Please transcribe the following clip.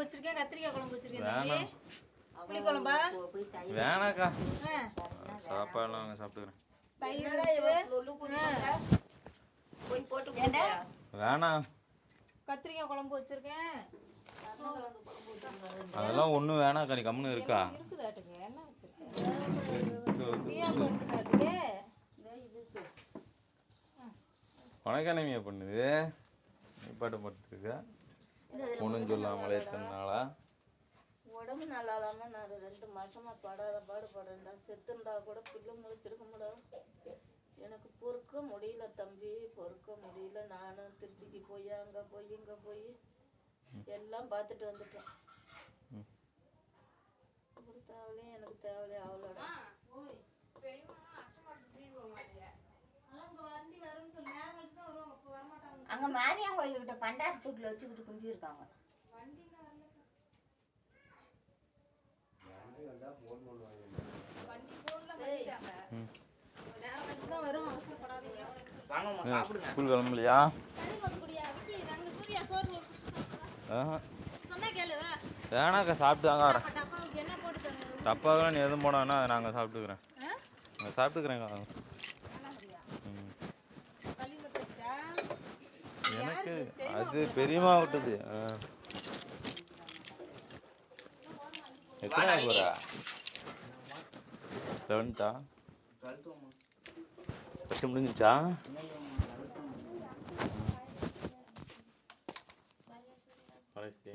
குழம்பு வச்சிருக்கேன், கத்திரிக்காய் குழம்பு வச்சிருக்கேன் தம்பி. புளி குழம்பா? வேணாக்கா, சாப்பாடுலாம் வாங்க சாப்பிட்டுக்கிறேன். போய் போட்டு வேணாம், கத்திரிக்காய் குழம்பு வச்சிருக்கேன். அதெல்லாம் ஒன்றும் வேணாக்கா, நீ கம்முன்னு இருக்கா? இருக்குதாட்டுக்கு என்ன வச்சிருக்கேன்? உனக்கென்னமையா பண்ணுது? நிப்பாட்ட படுத்துருக்க ஒன்றும் சொல்லாமலே எத்தனாளா? உடம்பு நல்லா இல்லாம நான் 2 மாசமா படாத பாடுபடுறேன்டா. செத்துருந்தா கூட பிள்ளை முழிச்சிருக்க முடியாது. எனக்கு பொறுக்க முடியல தம்பி, பொறுக்க முடியல. நானும் திருச்சிக்கு போய் அங்கே போய் இங்கே போய் எல்லாம் பார்த்துட்டு வந்துட்டேன். ஒரு தேவையில்லையும் எனக்கு தேவையில்லையே அவ்வளோடா. அங்க மாரியான் கோயில்கிட்ட பண்டார தூக்கில் வச்சுக்கிட்டு கும்பி இருக்காங்க. ஸ்கூல் கிளம்பலையா? வேணாக்கா, சாப்பிட்டு தாங்க வரேன். டப்பாக்கெல்லாம் நீ எதுவும் போனான்னா அதை நாங்கள் சாப்பிட்டுக்கிறேன். நாங்கள் சாப்பிட்டுக்கிறேங்க. எனக்கு அது பெரியமா விட்டது. எத்தனை போகிறா? 11ஆ? 10 முடிஞ்சிச்சா? Honestly.